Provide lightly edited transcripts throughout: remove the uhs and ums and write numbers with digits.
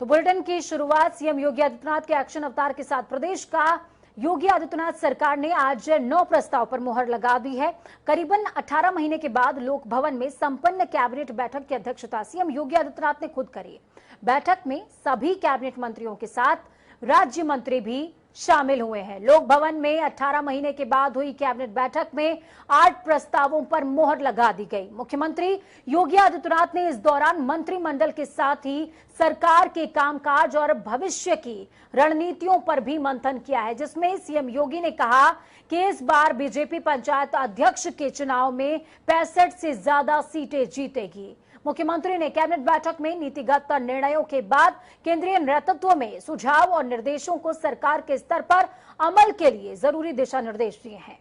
तो बुलेटिन की शुरुआत सीएम योगी आदित्यनाथ के एक्शन अवतार के साथ। प्रदेश का योगी आदित्यनाथ सरकार ने आज 9 प्रस्ताव पर मुहर लगा दी है। करीबन 18 महीने के बाद लोक भवन में संपन्न कैबिनेट बैठक की अध्यक्षता सीएम योगी आदित्यनाथ ने खुद करी। बैठक में सभी कैबिनेट मंत्रियों के साथ राज्य मंत्री भी शामिल हुए हैं। लोक भवन में 18 महीने के बाद हुई कैबिनेट बैठक में 8 प्रस्तावों पर मुहर लगा दी गई। मुख्यमंत्री योगी आदित्यनाथ ने इस दौरान मंत्रिमंडल के साथ ही सरकार के कामकाज और भविष्य की रणनीतियों पर भी मंथन किया है, जिसमें सीएम योगी ने कहा कि इस बार बीजेपी पंचायत अध्यक्ष के चुनाव में 65 से ज्यादा सीटें जीतेगी। मुख्यमंत्री ने कैबिनेट बैठक में नीतिगत निर्णयों के बाद केंद्रीय नेतृत्व में सुझाव और निर्देशों को सरकार के स्तर पर अमल के लिए जरूरी दिशा निर्देश दिए हैं।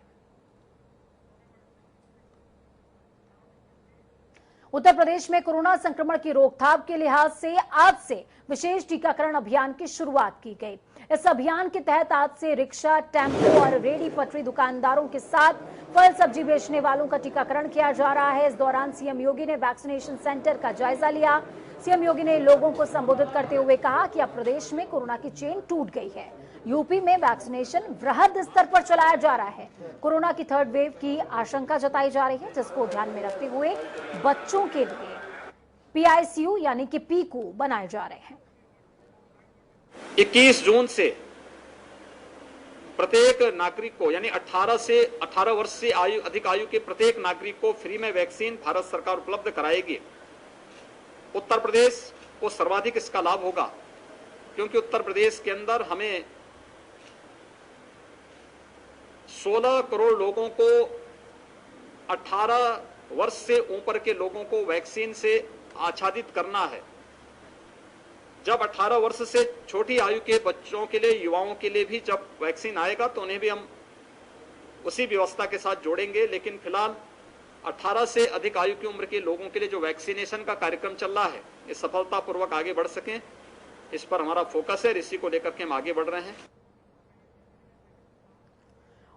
उत्तर प्रदेश में कोरोना संक्रमण की रोकथाम के लिहाज से आज से विशेष टीकाकरण अभियान की शुरुआत की गई। इस अभियान के तहत आज से रिक्शा, टेम्पो और रेडी पटरी दुकानदारों के साथ फल सब्जी बेचने वालों का टीकाकरण किया जा रहा है। इस दौरान सीएम योगी ने वैक्सीनेशन सेंटर का जायजा लिया। सीएम योगी ने लोगों को संबोधित करते हुए कहा कि अब प्रदेश में कोरोना की चेन टूट गई है। यूपी में वैक्सीनेशन वृहद स्तर पर चलाया जा रहा है। कोरोना की थर्ड वेव की आशंका जताई जा रही है, जिसको ध्यान में रखते हुए बच्चों के लिए पीआईसीयू यानी कि पीकू बनाए जा रहे हैं। 21 जून से प्रत्येक नागरिक को यानी 18 वर्ष से अधिक आयु के प्रत्येक नागरिक को फ्री में वैक्सीन भारत सरकार उपलब्ध कराएगी। उत्तर प्रदेश को सर्वाधिक इसका लाभ होगा, क्योंकि उत्तर प्रदेश के अंदर हमें 16 करोड़ लोगों को, 18 वर्ष से ऊपर के लोगों को वैक्सीन से आच्छादित करना है। जब 18 वर्ष से छोटी आयु के बच्चों के लिए, युवाओं के लिए भी जब वैक्सीन आएगा तो उन्हें भी हम उसी व्यवस्था के साथ जोड़ेंगे। लेकिन फिलहाल 18 से अधिक आयु की उम्र के लोगों के लिए जो वैक्सीनेशन का कार्यक्रम चल रहा है, ये सफलतापूर्वक आगे बढ़ सकें, इस पर हमारा फोकस है। इसी को लेकर के हम आगे बढ़ रहे हैं।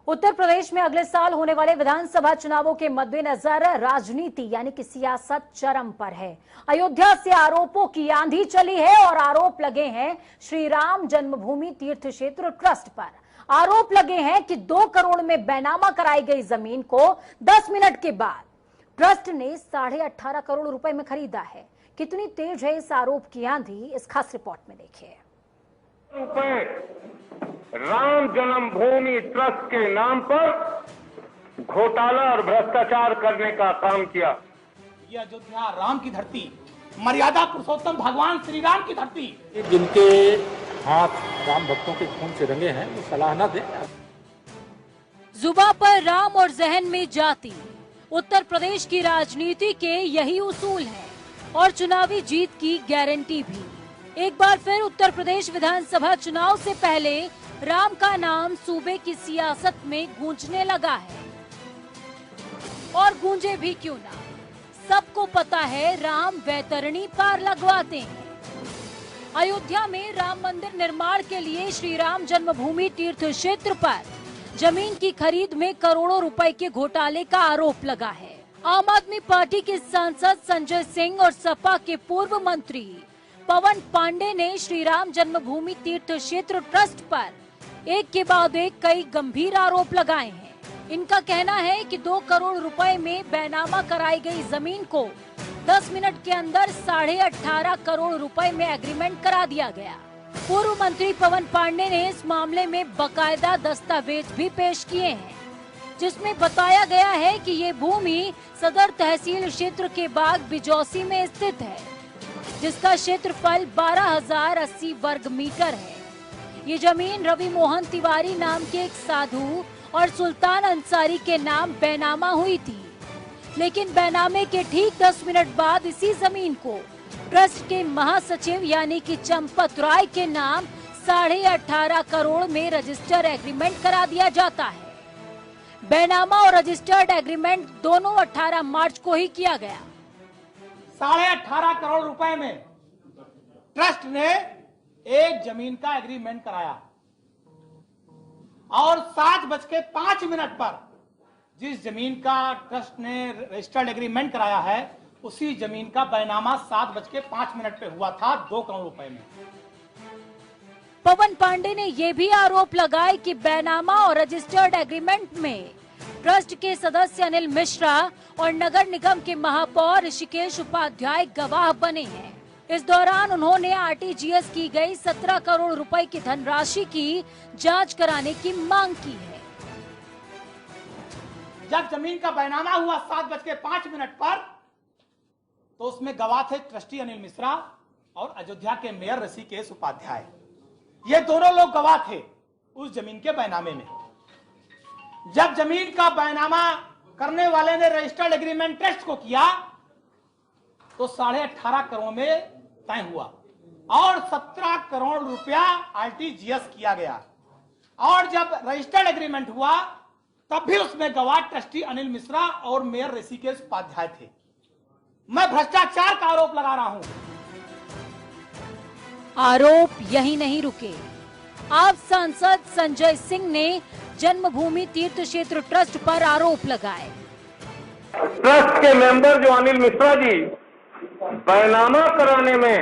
उत्तर प्रदेश में अगले साल होने वाले विधानसभा चुनावों के मद्देनजर राजनीति यानी कि सियासत चरम पर है। अयोध्या से आरोपों की आंधी चली है और आरोप लगे हैं श्री राम जन्मभूमि तीर्थ क्षेत्र ट्रस्ट पर। आरोप लगे हैं कि 2 करोड़ में बैनामा कराई गई जमीन को 10 मिनट के बाद ट्रस्ट ने 18.5 करोड़ रुपए में खरीदा है। कितनी तेज है इस आरोप की आंधी, इस खास रिपोर्ट में देखिए। राम जन्मभूमि ट्रस्ट के नाम पर घोटाला और भ्रष्टाचार करने का काम किया। ये अयोध्या राम की धरती, मर्यादा पुरुषोत्तम भगवान श्री राम की धरती। जिनके हाथ राम भक्तों के खून से रंगे हैं, वो सलाह न दें। जुबान पर राम और जहन में जाति, उत्तर प्रदेश की राजनीति के यही उसूल है और चुनावी जीत की गारंटी भी। एक बार फिर उत्तर प्रदेश विधानसभा चुनाव से पहले राम का नाम सूबे की सियासत में गूंजने लगा है। और गूंजे भी क्यों ना, सबको पता है राम वैतरणी पार लगवाते हैं। अयोध्या में राम मंदिर निर्माण के लिए श्री राम जन्मभूमि तीर्थ क्षेत्र पर जमीन की खरीद में करोड़ों रुपए के घोटाले का आरोप लगा है। आम आदमी पार्टी के सांसद संजय सिंह और सपा के पूर्व मंत्री पवन पांडे ने श्री राम जन्मभूमि तीर्थ क्षेत्र ट्रस्ट पर एक के बाद एक कई गंभीर आरोप लगाए हैं। इनका कहना है कि 2 करोड़ रुपए में बैनामा कराई गई जमीन को 10 मिनट के अंदर 18.5 करोड़ रुपए में एग्रीमेंट करा दिया गया। पूर्व मंत्री पवन पांडे ने इस मामले में बकायदा दस्तावेज भी पेश किए हैं, जिसमें बताया गया है कि ये भूमि सदर तहसील क्षेत्र के बाग बिजौसी में स्थित है, जिसका क्षेत्रफल 12,080 वर्ग मीटर है। ये जमीन रवि मोहन तिवारी नाम के एक साधु और सुल्तान अंसारी के नाम बैनामा हुई थी, लेकिन बैनामे के ठीक 10 मिनट बाद इसी जमीन को ट्रस्ट के महासचिव यानी कि चंपत राय के नाम 18.5 करोड़ में रजिस्टर एग्रीमेंट करा दिया जाता है। बैनामा और रजिस्टर्ड एग्रीमेंट दोनों 18 मार्च को ही किया गया। 18.5 करोड़ रुपए में ट्रस्ट ने एक जमीन का एग्रीमेंट कराया और 7:05 पर जिस जमीन का ट्रस्ट ने रजिस्टर्ड एग्रीमेंट कराया है उसी जमीन का बैनामा 7:05 पे हुआ था 2 करोड़ रुपए में। पवन पांडे ने यह भी आरोप लगाए कि बैनामा और रजिस्टर्ड एग्रीमेंट में ट्रस्ट के सदस्य अनिल मिश्रा और नगर निगम के महापौर ऋषिकेश उपाध्याय गवाह बने हैं। इस दौरान उन्होंने आरटीजीएस की गई 17 करोड़ रुपए की धनराशि की जांच कराने की मांग की है। जब जमीन का बैनामा हुआ 7:05 पर, तो उसमें गवाह थे ट्रस्टी अनिल मिश्रा और अयोध्या के मेयर ऋषिकेश उपाध्याय। ये दोनों लोग गवाह थे उस जमीन के बैनामे में। जब जमीन का बैनामा करने वाले ने रजिस्टर्ड एग्रीमेंट ट्रस्ट को किया तो 18.5 करोड़ में तय हुआ और 17 करोड़ रुपया आरटीजीएस किया गया। और जब रजिस्टर्ड एग्रीमेंट हुआ तब भी उसमें गवाह ट्रस्टी अनिल मिश्रा और मेयर ऋषिकेश उपाध्याय थे। मैं भ्रष्टाचार का आरोप लगा रहा हूं। आरोप यही नहीं रुके। आप सांसद संजय सिंह ने जन्मभूमि तीर्थ क्षेत्र ट्रस्ट पर आरोप लगाए। ट्रस्ट के मेंबर जो अनिल मिश्रा जी बैनामा कराने में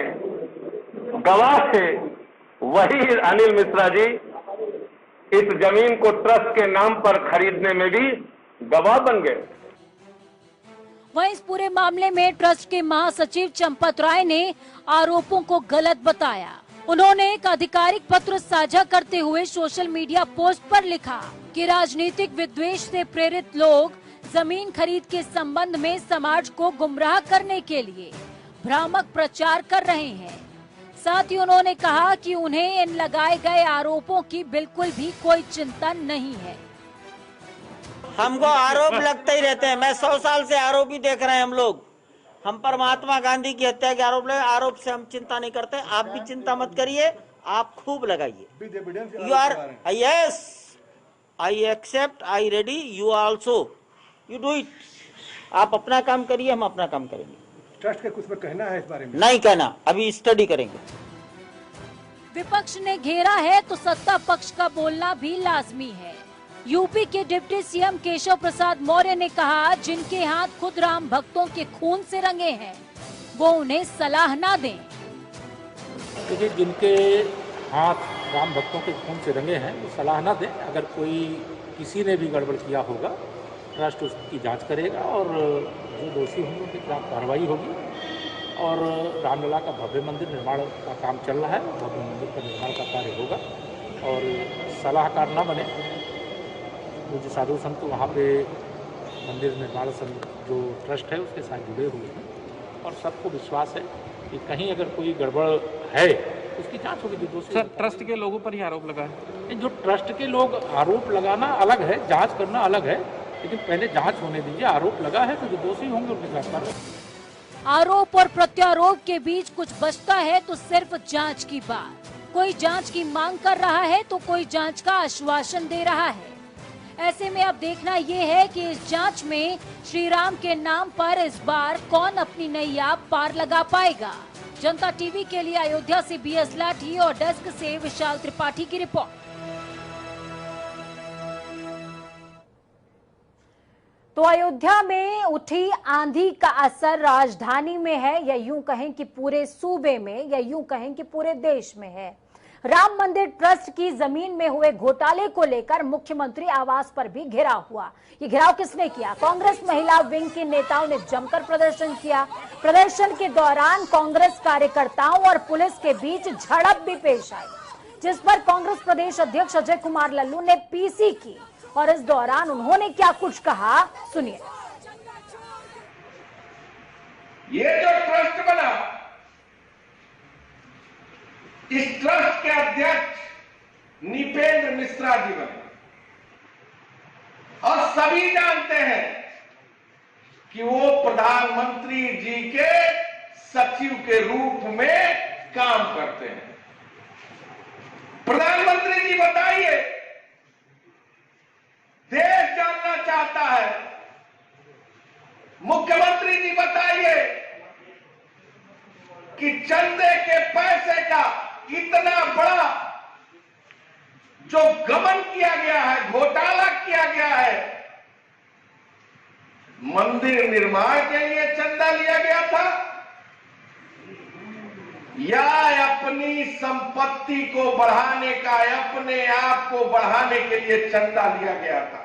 गवाह थे, वही अनिल मिश्रा जी इस जमीन को ट्रस्ट के नाम पर खरीदने में भी गवाह बन गए। वहीं इस पूरे मामले में ट्रस्ट के महासचिव चंपत राय ने आरोपों को गलत बताया। उन्होंने एक आधिकारिक पत्र साझा करते हुए सोशल मीडिया पोस्ट पर लिखा कि राजनीतिक विद्वेष से प्रेरित लोग जमीन खरीद के संबंध में समाज को गुमराह करने के लिए भ्रामक प्रचार कर रहे हैं। साथ ही उन्होंने कहा कि उन्हें इन लगाए गए आरोपों की बिल्कुल भी कोई चिंता नहीं है। हमको आरोप लगते ही रहते हैं। मैं 100 साल से आरोप ही देख रहे हैं हम लोग। हम पर महात्मा गांधी की हत्या के आरोप लगे, आरोप से हम चिंता नहीं करते। आप भी चिंता मत करिए, आप खूब लगाइए। You are yes I accept, I ready, you also, you do it. आप अपना काम करिए, हम अपना काम करेंगे। ट्रस्ट के कुछ में कहना है इस बारे में? नहीं कहना, अभी स्टडी करेंगे। विपक्ष ने घेरा है तो सत्ता पक्ष का बोलना भी लाजमी है। यूपी के डिप्टी सीएम केशव प्रसाद मौर्य ने कहा, जिनके हाथ खुद राम भक्तों के खून से रंगे हैं वो उन्हें सलाह ना दें। क्योंकि जिनके हाथ राम भक्तों के खून से रंगे हैं वो सलाह ना दें। अगर कोई किसी ने भी गड़बड़ किया होगा, ट्रस्ट उसकी जांच करेगा और जो दोषी होंगे उनके खिलाफ कार्रवाई होगी। और रामलला का भव्य मंदिर निर्माण का काम चल रहा है, भव्य मंदिर का निर्माण का कार्य होगा। और सलाहकार न बने, जो साधु संत वहाँ पे मंदिर निर्माण जो ट्रस्ट है उसके साथ जुड़े हुए हैं और सबको विश्वास है कि कहीं अगर कोई गड़बड़ है उसकी जांच होगी। जो सर, ट्रस्ट के लोगों पर ही आरोप लगा है। जो ट्रस्ट के लोग आरोप लगाना अलग है, जांच करना अलग है, लेकिन पहले जांच होने दीजिए। आरोप लगा है तो जो दोषी होंगे उनके खिलाफ कार्रवाई। आरोप और प्रत्यारोप के बीच कुछ बचता है तो सिर्फ जांच की बात। कोई जांच की मांग कर रहा है तो कोई जांच का आश्वासन दे रहा है। ऐसे में अब देखना ये है कि इस जांच में श्री राम के नाम पर इस बार कौन अपनी नैया पार लगा पाएगा। जनता टीवी के लिए अयोध्या से बीएस लाठी और डेस्क से विशाल त्रिपाठी की रिपोर्ट। तो अयोध्या में उठी आंधी का असर राजधानी में है या यूं कहें कि पूरे सूबे में या यूं कहें कि पूरे देश में है। राम मंदिर ट्रस्ट की जमीन में हुए घोटाले को लेकर मुख्यमंत्री आवास पर भी घेराव हुआ। ये घेराव किसने किया? कांग्रेस महिला विंग के नेताओं ने जमकर प्रदर्शन किया। प्रदर्शन के दौरान कांग्रेस कार्यकर्ताओं और पुलिस के बीच झड़प भी पेश आई, जिस पर कांग्रेस प्रदेश अध्यक्ष अजय कुमार लल्लू ने पीसी की और इस दौरान उन्होंने क्या कुछ कहा, सुनिए। ये जो ट्रस्ट बना, इस ट्रस्ट के अध्यक्ष निपेंद्र मिश्रा जी बने और सभी जानते हैं कि वो प्रधानमंत्री जी के सचिव के रूप में काम करते हैं। प्रधानमंत्री जी बताइए, देश जानना चाहता है। मुख्यमंत्री जी बताइए कि चंदे के पैसे का इतना बड़ा जो गबन किया गया है, घोटाला किया गया है, मंदिर निर्माण के लिए चंदा लिया गया था या अपनी संपत्ति को बढ़ाने का, अपने आप को बढ़ाने के लिए चंदा लिया गया था?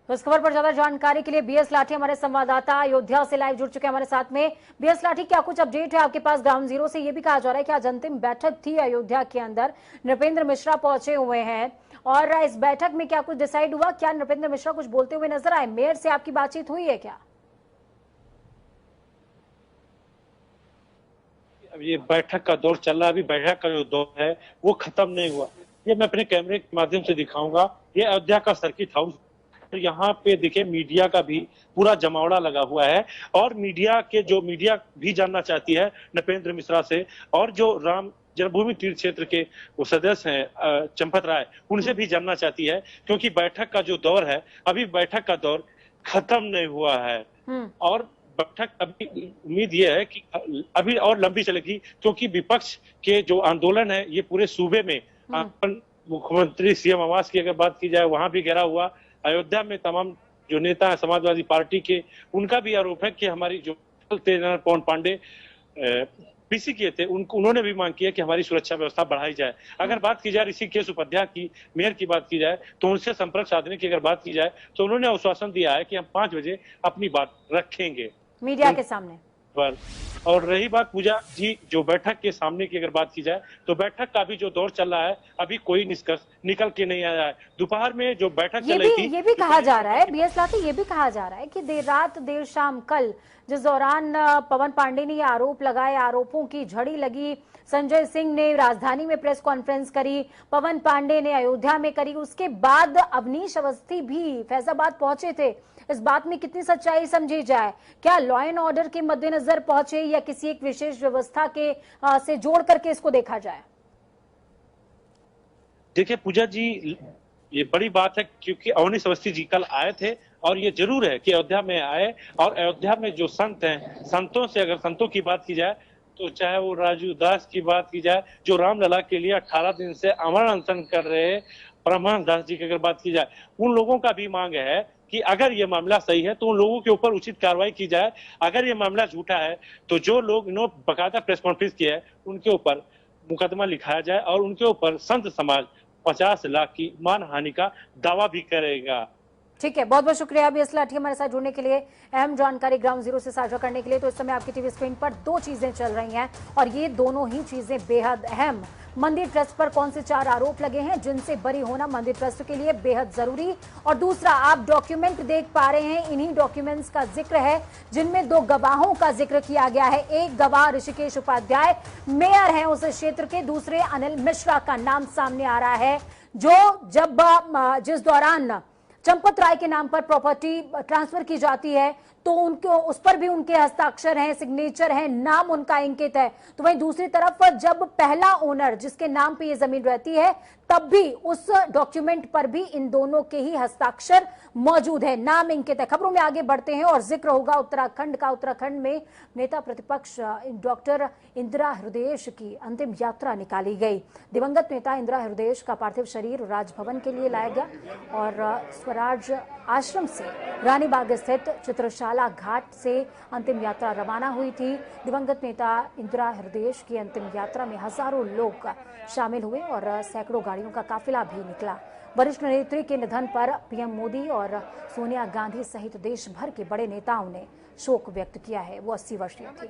तो इस खबर पर ज्यादा जानकारी के लिए बीएस लाठी हमारे संवाददाता अयोध्या से लाइव जुड़ चुके हैं हमारे साथ में। बीएस लाठी, क्या कुछ अपडेट है आपके पास ग्राउंड जीरो से? ये भी कहा जा रहा है कि आज अंतिम बैठक थी अयोध्या के अंदर, नृपेंद्र मिश्रा पहुंचे हुए हैं और इस बैठक में क्या कुछ डिसाइड हुआ? क्या नृपेंद्र मिश्रा कुछ बोलते हुए नजर आए? मेयर से आपकी बातचीत हुई है क्या? अब ये बैठक का दौर चल रहा है, अभी बैठक का जो दौर है वो खत्म नहीं हुआ। ये मैं अपने कैमरे के माध्यम से दिखाऊंगा। ये अयोध्या का सर्किट हाउस, तो यहाँ पे देखिए मीडिया का भी पूरा जमावड़ा लगा हुआ है और मीडिया भी जानना चाहती है नृपेंद्र मिश्रा से, और जो राम जन्मभूमि तीर्थ क्षेत्र के वो सदस्य हैं चंपत राय, उनसे भी जानना चाहती है, क्योंकि बैठक का जो दौर है, अभी बैठक का दौर खत्म नहीं हुआ है और बैठक अभी उम्मीद ये है कि अभी और लंबी चलेगी, क्योंकि विपक्ष के जो आंदोलन है ये पूरे सूबे में, मुख्यमंत्री सीएम आवास की अगर बात की जाए वहां भी घेरा हुआ। अयोध्या में तमाम जो नेता है समाजवादी पार्टी के, उनका भी आरोप है कि हमारी जो तेजनाथ पवन पांडे पीसी किए थे, उन्होंने भी मांग किया कि हमारी सुरक्षा व्यवस्था बढ़ाई जाए। अगर बात की जाए ऋषिकेश उपाध्याय की, मेयर की बात की जाए, तो उनसे संपर्क साधने की अगर बात की जाए तो उन्होंने आश्वासन दिया है कि हम 5 बजे अपनी बात रखेंगे मीडिया के सामने पर। और रही बात पूजा जी जो बैठक के सामने की अगर बात की जाए, तो बैठक का भी जो दौर चल रहा है, अभी कोई निष्कर्ष निकल के नहीं आया है। दोपहर में जो बैठक चल रही थी, ये भी कहा जा रहा है बीएस लाठी, ये भी कहा जा रहा है कि देर रात देर शाम कल जिस दौरान पवन पांडे ने आरोप लगाए, आरोपों की झड़ी लगी, संजय सिंह ने राजधानी में प्रेस कॉन्फ्रेंस करी, पवन पांडे ने अयोध्या में करी, उसके बाद अवनीश अवस्थी भी फैजाबाद पहुंचे थे। इस बात में कितनी सच्चाई समझी जाए? क्या लॉ एंड ऑर्डर के मद्देनजर पहुंचे या किसी एक विशेष व्यवस्था के से जोड़ करके इसको देखा जाए? देखिए पूजा जी, ये बड़ी बात है क्योंकि अवनीश अवस्थी जी कल आए थे और ये जरूर है कि अयोध्या में आए, और अयोध्या में जो संत हैं, संतों से अगर संतों की बात की जाए तो चाहे वो राजू दास की बात की जाए जो रामलला के लिए 18 दिन से अमर अनशन कर रहे परमहंस दास जी की अगर बात की जाए, उन लोगों का भी मांग है कि अगर ये मामला सही है तो उन लोगों के ऊपर उचित कार्रवाई की जाए। अगर ये मामला झूठा है तो जो लोग इन्होंने बकायदा प्रेस कॉन्फ्रेंस किया है उनके ऊपर मुकदमा लिखाया जाए और उनके ऊपर संत समाज 50 लाख की मानहानि का दावा भी करेगा। ठीक है, बहुत बहुत शुक्रिया बीएस लाठी हमारे साथ जुड़ने के लिए, अहम जानकारी ग्राउंड जीरो से साझा करने के लिए। तो इस समय आपकी टीवी स्क्रीन पर 2 चीजें चल रही हैं और ये दोनों ही चीजें बेहद अहम। मंदिर ट्रस्ट पर कौन से 4 आरोप लगे हैं जिनसे बरी होना मंदिर ट्रस्ट के लिए बेहद जरूरी, और दूसरा आप डॉक्यूमेंट देख पा रहे हैं, इन्हीं डॉक्यूमेंट्स का जिक्र है जिनमें 2 गवाहों का जिक्र किया गया है। एक गवाह ऋषिकेश उपाध्याय मेयर हैं उस क्षेत्र के, दूसरे अनिल मिश्रा का नाम सामने आ रहा है, जो जिस दौरान चंपत राय के नाम पर प्रॉपर्टी ट्रांसफर की जाती है तो उनको उस पर भी उनके हस्ताक्षर हैं, सिग्नेचर हैं, नाम उनका अंकित है। तो वहीं दूसरी तरफ जब पहला ओनर जिसके नाम पे ये जमीन रहती है तब भी उस डॉक्यूमेंट पर भी इन दोनों के ही हस्ताक्षर मौजूद है, नाम अंकित है। खबरों में आगे बढ़ते हैं और जिक्र होगा उत्तराखंड का। उत्तराखंड में नेता प्रतिपक्ष डॉक्टर इंदिरा हृदयेश की अंतिम यात्रा निकाली गई। दिवंगत नेता इंदिरा हृदयेश का पार्थिव शरीर राजभवन के लिए लाया गया और स्वराज आश्रम से रानीबाग स्थित चित्रशाला घाट से अंतिम यात्रा रवाना हुई थी। दिवंगत नेता इंदिरा हृदयेश की अंतिम यात्रा में हजारों लोग शामिल हुए और सैकड़ों गाड़ियों का काफिला भी निकला। वरिष्ठ नेत्री के निधन पर पीएम मोदी और सोनिया गांधी सहित देश भर के बड़े नेताओं ने शोक व्यक्त किया है। वो 80 वर्षीय थी।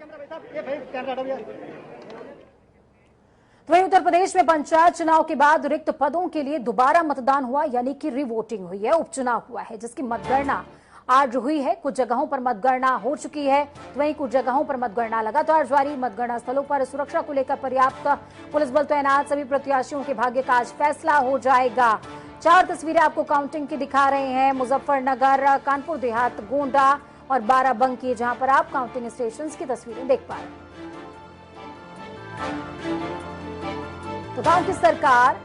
वहीं उत्तर प्रदेश में पंचायत चुनाव के बाद रिक्त पदों के लिए दोबारा मतदान हुआ, यानी कि रिवोटिंग हुई है, उपचुनाव हुआ है, जिसकी मतगणना आज हुई है। कुछ जगहों पर मतगणना हो चुकी है, वहीं कुछ जगहों पर मतगणना लगातार जारी। मतगणना स्थलों पर सुरक्षा को लेकर पर्याप्त पुलिस बल तैनात। सभी प्रत्याशियों के भाग्य का आज फैसला हो जाएगा। 4 तस्वीरें आपको काउंटिंग की दिखा रहे हैं, मुजफ्फरनगर, कानपुर देहात, गोंडा और बाराबंकी, जहां पर आप काउंटिंग स्टेशन की तस्वीरें देख पा रहे हैं। तो गांव की सरकार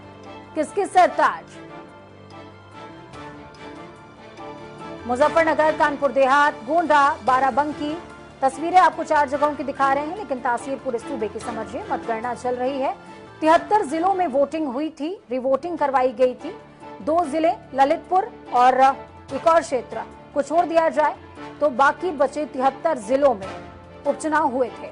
किसकी सरताज? मुजफ्फरनगर, कानपुर देहात, गोंडा, बाराबंकी, तस्वीरें आपको 4 जगहों की दिखा रहे हैं, लेकिन तासीर पूरे सूबे की समझिए। मतगणना चल रही है। 73 जिलों में वोटिंग हुई थी, रिवोटिंग करवाई गई थी। 2 जिले ललितपुर और एक और क्षेत्र को छोड़ दिया जाए तो बाकी बचे 73 जिलों में उपचुनाव हुए थे।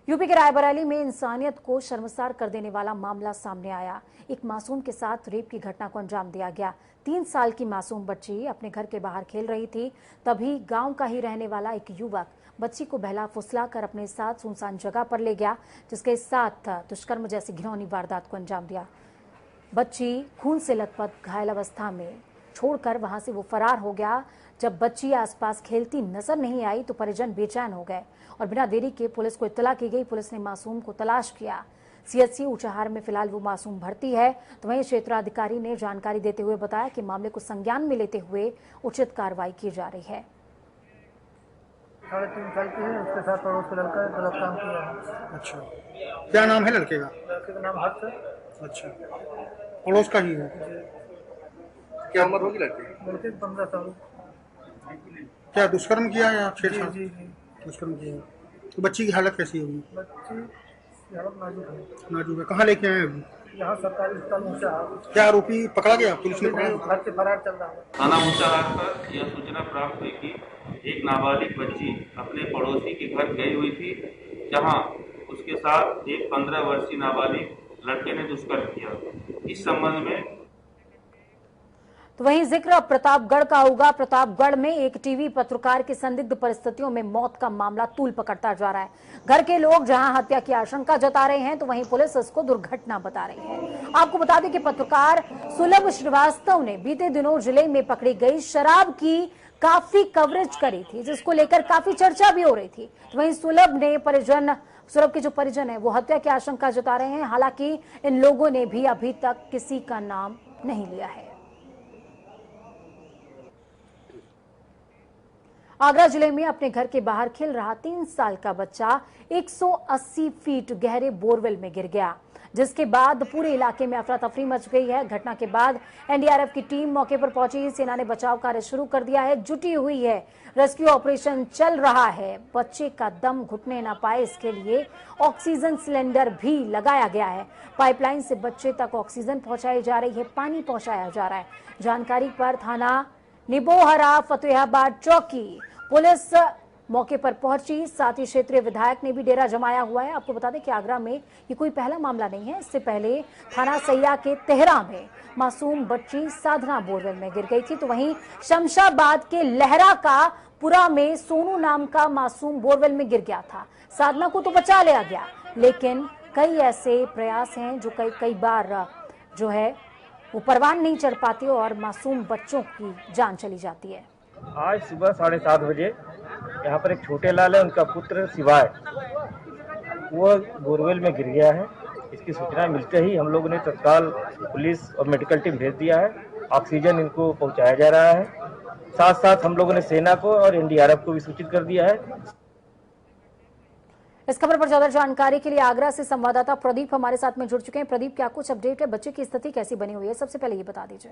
यूपी के रायबरेली में इंसानियत को शर्मसार कर देने वाला मामला सामने आया। एक मासूम के साथ रेप की घटना को अंजाम दिया गया। 3 साल की मासूम बच्ची अपने घर के बाहर खेल रही थी, तभी गांव का ही रहने वाला एक युवक बच्ची को बहला फुसला कर अपने साथ सुनसान जगह पर ले गया, जिसके साथ दुष्कर्म जैसी घिनौनी वारदात को अंजाम दिया। बच्ची खून से लथपथ घायल अवस्था में छोड़कर वहां से वो फरार हो गया। जब बच्ची आसपास खेलती नजर नहीं आई तो परिजन बेचैन हो गए और बिना देरी के पुलिस को इत्तला की गई। पुलिस ने मासूम को तलाश किया। सीएचसी ऊंचाहार में फिलहाल वो मासूम भर्ती है। तो वहीं क्षेत्राधिकारी ने जानकारी देते हुए बताया कि मामले को संज्ञान में लेते हुए उचित कार्रवाई की जा रही है। 3.5 साल की है, उसके साथ पड़ोस का लड़का गलत काम किया है। अच्छा, क्या नाम है लड़के का? लड़के का नाम हर्ष है। अच्छा, पड़ोस का ही है। क्या उम्र होगी लड़के 15 साल। क्या दुष्कर्म किया या छेड़छाड़? जी दुष्कर्म किया। तो बच्ची की हालत कैसी होगी? बच्ची की हालत नाजुक है। कहाँ लेके आए अभी? यहाँ सरकारी अस्पताल ऊंचाहार। क्या आरोपी पकड़ा गया? पुलिस ने पकड़ा? घर से फरार चल रहा है। थाना ऊंचाहार पर यह सूचना प्राप्त हुई कि एक नाबालिग बच्ची अपने पड़ोसी के घर गई हुई थी, जहां उसके साथ एक 15 वर्षीय नाबालिग लड़के ने दुष्कर्म किया। इस संबंध में तो वहीं जिक्र प्रतापगढ़ का होगा। प्रतापगढ़ में एक टीवी पत्रकार की संदिग्ध परिस्थितियों में मौत का मामला तूल पकड़ता जा रहा है। घर के लोग जहां हत्या की आशंका जता रहे हैं तो वहीं पुलिस इसको दुर्घटना बता रही है। आपको बता दें कि पत्रकार सुलभ श्रीवास्तव ने बीते दिनों जिले में पकड़ी गई शराब की काफी कवरेज करी थी, जिसको लेकर काफी चर्चा भी हो रही थी। तो वहीं सुलभ के जो परिजन है वो हत्या की आशंका जता रहे हैं। हालांकि इन लोगों ने भी अभी तक किसी का नाम नहीं लिया है। आगरा जिले में अपने घर के बाहर खेल रहा 3 साल का बच्चा 180 फीट गहरे बोरवेल में गिर गया, जिसके बाद पूरे इलाके में अफरा तफरी मच गई है। घटना के बाद एनडीआरएफ की टीम मौके पर पहुंची। सेना ने बचाव कार्य शुरू कर दिया है, जुटी हुई है। रेस्क्यू ऑपरेशन चल रहा है। बच्चे का दम घुटने ना पाए इसके लिए ऑक्सीजन सिलेंडर भी लगाया गया है। पाइपलाइन से बच्चे तक ऑक्सीजन पहुंचाई जा रही है, पानी पहुंचाया जा रहा है। जानकारी पर थाना निबोहरा फतेहाबाद चौकी पुलिस मौके पर पहुंची। साथ ही क्षेत्रीय विधायक ने भी डेरा जमाया हुआ है। आपको बता दें कि आगरा में ये कोई पहला मामला नहीं है। इससे पहले थाना सैया के तेहरा में मासूम बच्ची साधना बोरवेल में गिर गई थी। तो वहीं शमशाबाद के लहरा का पुरा में सोनू नाम का मासूम बोरवेल में गिर गया था। साधना को तो बचा लिया गया, लेकिन कई ऐसे प्रयास हैं जो कई बार जो है वो परवान नहीं चढ़ पाते और मासूम बच्चों की जान चली जाती है। आज सुबह 7:30 बजे यहाँ पर एक छोटे लाल है, उनका पुत्र शिवाय, वो बोरवेल में गिर गया है। इसकी सूचना मिलते ही हम लोगों ने तत्काल पुलिस और मेडिकल टीम भेज दिया है। ऑक्सीजन इनको पहुंचाया जा रहा है। साथ साथ हम लोगों ने सेना को और एनडीआरएफ को भी सूचित कर दिया है। इस खबर पर ज्यादा जानकारी के लिए आगरा से संवाददाता प्रदीप हमारे साथ में जुड़ चुके हैं। प्रदीप, क्या कुछ अपडेट है? बच्चे की स्थिति कैसी बनी हुई है, सबसे पहले ये बता दीजिए।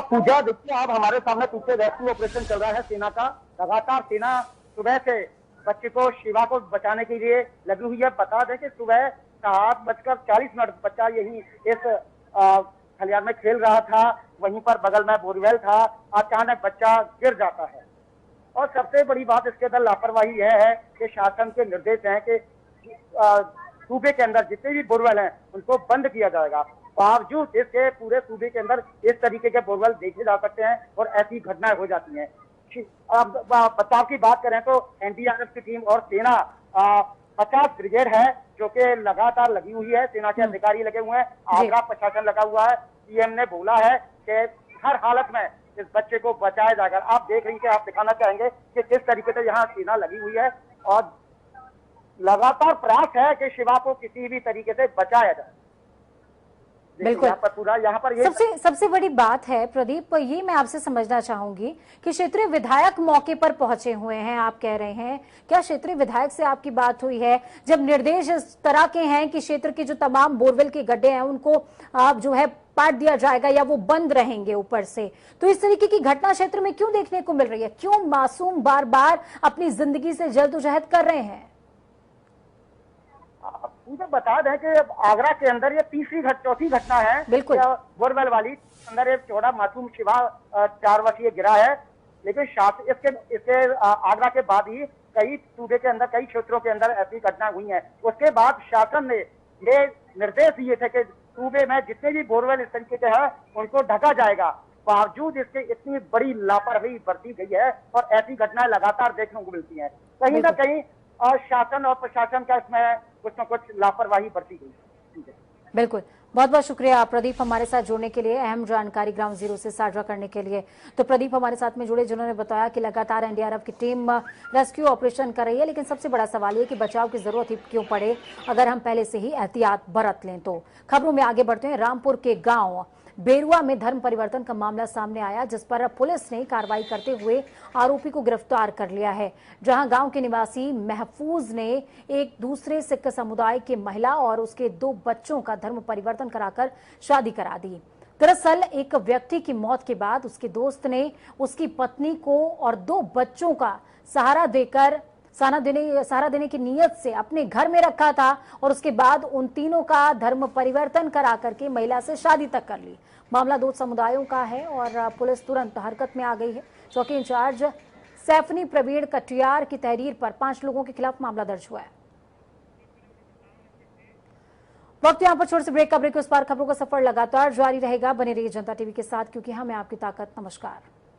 पूजा, देखिए आप हमारे सामने पीछे रेस्क्यू ऑपरेशन चल रहा है सेना का। लगातार सेना सुबह से बच्चे को, शिवा को बचाने के लिए लगी हुई है। बता दें कि सुबह 7:40 बच्चा यही इस खलियान में खेल रहा था। वहीं पर बगल में बोरवेल था। अचानक बच्चा गिर जाता है और सबसे बड़ी बात इसके अंदर लापरवाही यह है कि शासन के निर्देश हैं कि सूबे के अंदर जितने भी बोरवेल हैं उनको बंद किया जाएगा। बावजूद इसके पूरे सूबे के अंदर इस तरीके के बोरवेल देखे जा सकते हैं और ऐसी घटनाएं हो जाती हैं। बचाव की बात करें तो एनडीआरएफ की टीम और सेना 50 ब्रिगेड है जो कि लगातार लगी हुई है। सेना के अधिकारी लगे हुए हैं, आगरा प्रशासन लगा हुआ है। सीएम ने बोला है कि हर हालत में इस बच्चे को बचाया जाएगा। आप देख रही हैं, आप दिखाना चाहेंगे कि किस तरीके से यहाँ सेना लगी हुई है और लगातार प्रयास है कि शिवा को किसी भी तरीके से बचाया जाए। बिल्कुल, यहाँ पर सबसे बड़ी बात है प्रदीप, ये मैं आपसे समझना चाहूंगी कि क्षेत्रीय विधायक मौके पर पहुंचे हुए हैं, आप कह रहे हैं, क्या क्षेत्रीय विधायक से आपकी बात हुई है? जब निर्देश इस तरह के हैं कि क्षेत्र के जो तमाम बोरवेल के गड्ढे हैं उनको आप जो है पाट दिया जाएगा या वो बंद रहेंगे ऊपर से, तो इस तरीके की घटना क्षेत्र में क्यों देखने को मिल रही है? क्यों मासूम बार बार अपनी जिंदगी से जद्दोजहद कर रहे हैं? उनको बता दें कि आगरा के अंदर ये चौथी घटना है। बिल्कुल। बोरवेल वाली अंदर एक छोटा मासूम शिवा 4 वर्षीय गिरा है, लेकिन इसके आगरा के बाद ही कई सूबे के अंदर, कई क्षेत्रों के अंदर ऐसी घटना हुई है। उसके बाद शासन ने ये निर्देश दिए थे कि सूबे में जितने भी बोरवेल इस तरीके के हैं उनको ढका जाएगा। बावजूद इसके इतनी बड़ी लापरवाही बरती गई है और ऐसी घटनाएं लगातार देखने को मिलती हैं। कहीं ना कहीं शासन और प्रशासन का इसमें कुछ न कुछ लापरवाही बरती गई। बिल्कुल, बहुत बहुत शुक्रिया प्रदीप हमारे साथ जुड़ने के लिए, अहम जानकारी ग्राउंड जीरो से साझा करने के लिए। तो प्रदीप हमारे साथ में जुड़े, जिन्होंने बताया कि लगातार एनडीआरएफ की टीम रेस्क्यू ऑपरेशन कर रही है, लेकिन सबसे बड़ा सवाल ये कि बचाव की जरूरत ही क्यों पड़े अगर हम पहले से ही एहतियात बरत लें। तो खबरों में आगे बढ़ते हैं। रामपुर के गांव बेरुआ में धर्म परिवर्तन का मामला सामने आया, जिस पर पुलिस ने कार्रवाई करते हुए आरोपी को गिरफ्तार कर लिया है। जहां गांव के निवासी महफूज ने एक दूसरे सिख समुदाय के महिला और उसके 2 बच्चों का धर्म परिवर्तन कराकर शादी करा दी। दरअसल एक व्यक्ति की मौत के बाद उसके दोस्त ने उसकी पत्नी को और 2 बच्चों का सहारा देने की नीयत से अपने घर में रखा था और उसके बाद उन तीनों का धर्म परिवर्तन करा करके महिला से शादी तक कर ली। मामला 2 समुदायों का है और पुलिस तुरंत हरकत में आ गई है। चौकी इंचार्ज सैफनी प्रवीण कटियार की तहरीर पर 5 लोगों के खिलाफ मामला दर्ज हुआ है। वक्त यहाँ पर छोटे से ब्रेक का, ब्रेक के उस पार खबरों का सफर लगातार जारी रहेगा। बने रहिए जनता टीवी के साथ, क्योंकि हमें आपकी ताकत। नमस्कार।